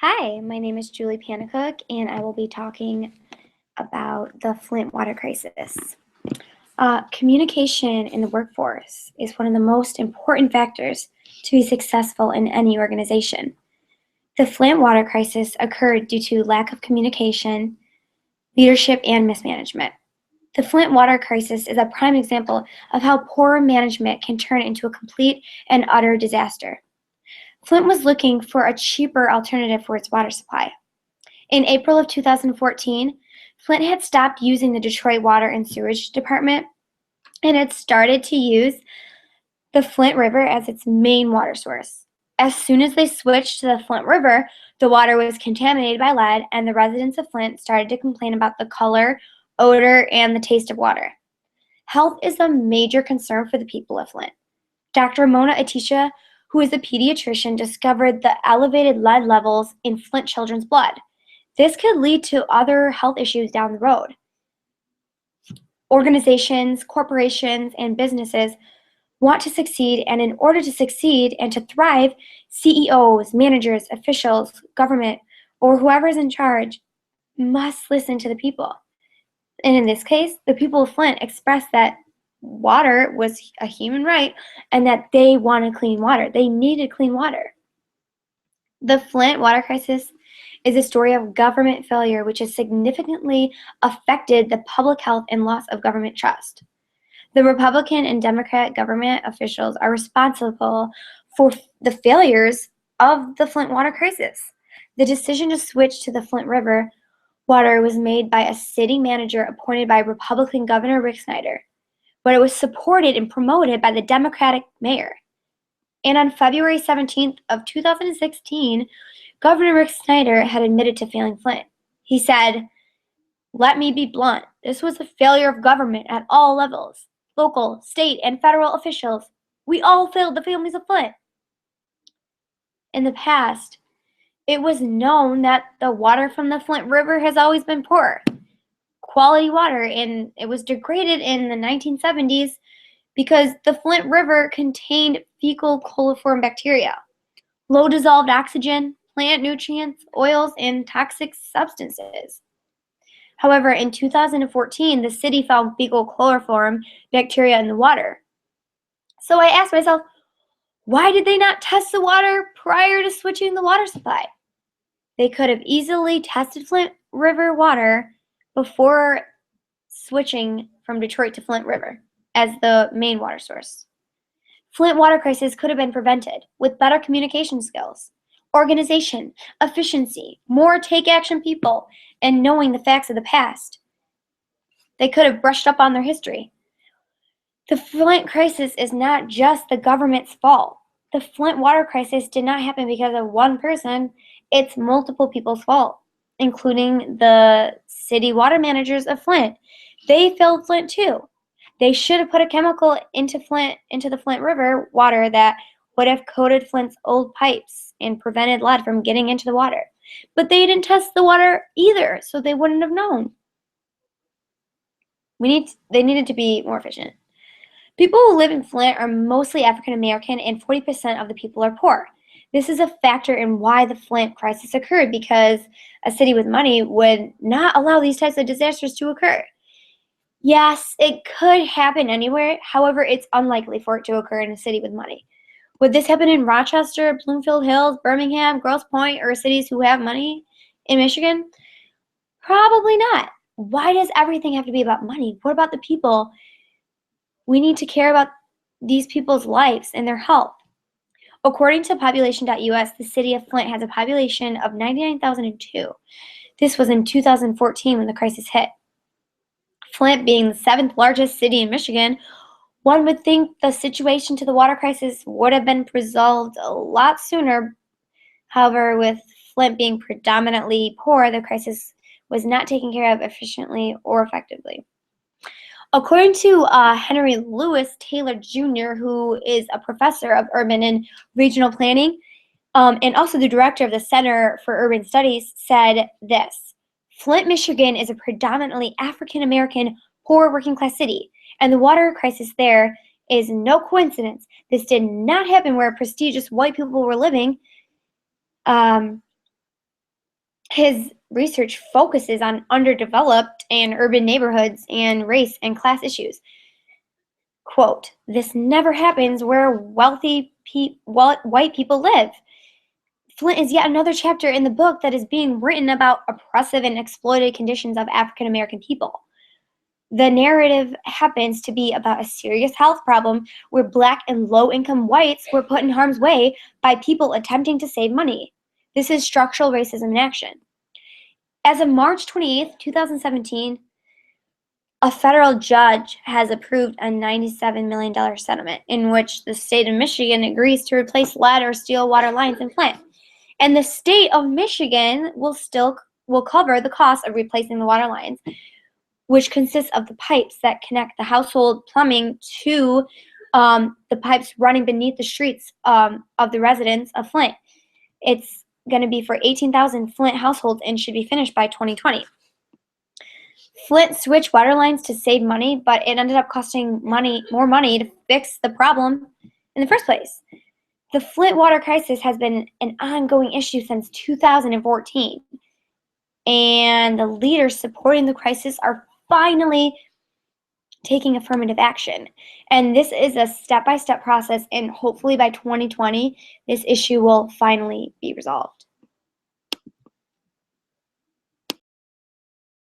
Hi, my name is Julie Pannecouk, and I will be talking about the Flint water crisis. Communication in the workforce is one of the most important factors to be successful in any organization. The Flint water crisis occurred due to lack of communication, leadership, and mismanagement. The Flint water crisis is a prime example of how poor management can turn into a complete and utter disaster. Flint was looking for a cheaper alternative for its water supply. In April of 2014, Flint had stopped using the Detroit Water and Sewerage Department and had started to use the Flint River as its main water source. As soon as they switched to the Flint River, the water was contaminated by lead, and the residents of Flint started to complain about the color, odor, and the taste of water. Health is a major concern for the people of Flint. Dr. Mona Atisha, who is a pediatrician, discovered the elevated lead levels in Flint children's blood. This could lead to other health issues down the road. Organizations, corporations, and businesses want to succeed, and in order to succeed and to thrive, CEOs, managers, officials, government, or whoever is in charge must listen to the people. And in this case, the people of Flint expressed that water was a human right and that they wanted clean water. They needed clean water. The Flint water crisis is a story of government failure which has significantly affected the public health and loss of government trust. The Republican and Democrat government officials are responsible for the failures of the Flint water crisis. The decision to switch to the Flint River water was made by a city manager appointed by Republican Governor Rick Snyder, but it was supported and promoted by the Democratic mayor. And on February 17th of 2016, Governor Rick Snyder had admitted to failing Flint. He said, "Let me be blunt. This was a failure of government at all levels. Local, state, and federal officials. We all failed the families of Flint." In the past, it was known that the water from the Flint River has always been poor quality water, and it was degraded in the 1970s because the Flint River contained fecal coliform bacteria, low dissolved oxygen, plant nutrients, oils, and toxic substances. However, in 2014, the city found fecal coliform bacteria in the water. So I asked myself, why did they not test the water prior to switching the water supply? They could have easily tested Flint River water before switching from Detroit to Flint River as the main water source. Flint water crisis could have been prevented with better communication skills, organization, efficiency, more take-action people, and knowing the facts of the past. They could have brushed up on their history. The Flint crisis is not just the government's fault. The Flint water crisis did not happen because of one person. It's multiple people's fault, including the city water managers of Flint. They failed Flint too. They should have put a chemical into the Flint River water that would have coated Flint's old pipes and prevented lead from getting into the water. But they didn't test the water either, so they wouldn't have known. They needed to be more efficient. People who live in Flint are mostly African American, and 40% of the people are poor. This is a factor in why the Flint crisis occurred, because a city with money would not allow these types of disasters to occur. Yes, it could happen anywhere. However, it's unlikely for it to occur in a city with money. Would this happen in Rochester, Bloomfield Hills, Birmingham, Grosse Pointe, or cities who have money in Michigan? Probably not. Why does everything have to be about money? What about the people? We need to care about these people's lives and their health. According to population.us, the city of Flint has a population of 99,002. This was in 2014 when the crisis hit. Flint being the 7th largest city in Michigan, one would think the situation to the water crisis would have been resolved a lot sooner. However, with Flint being predominantly poor, the crisis was not taken care of efficiently or effectively. According to Henry Lewis Taylor Jr., who is a professor of urban and regional planning and also the director of the Center for Urban Studies, said this: Flint, Michigan is a predominantly African American, poor working class city, and the water crisis there is no coincidence. This did not happen where prestigious white people were living. His research focuses on underdeveloped and urban neighborhoods and race and class issues. Quote, "This never happens where white people live." Flint is yet another chapter in the book that is being written about oppressive and exploited conditions of African American people. The narrative happens to be about a serious health problem where Black and low-income whites were put in harm's way by people attempting to save money. This is structural racism in action. As of March 28th, 2017, a federal judge has approved a $97 million settlement in which the state of Michigan agrees to replace lead or steel water lines in Flint. And the state of Michigan will cover the cost of replacing the water lines, which consists of the pipes that connect the household plumbing to the pipes running beneath the streets of the residents of Flint. It's going to be for 18,000 Flint households and should be finished by 2020. Flint switched water lines to save money, but it ended up costing more money to fix the problem in the first place. The Flint water crisis has been an ongoing issue since 2014, and the leaders supporting the crisis are finally taking affirmative action. And this is a step-by-step process, and hopefully by 2020, this issue will finally be resolved.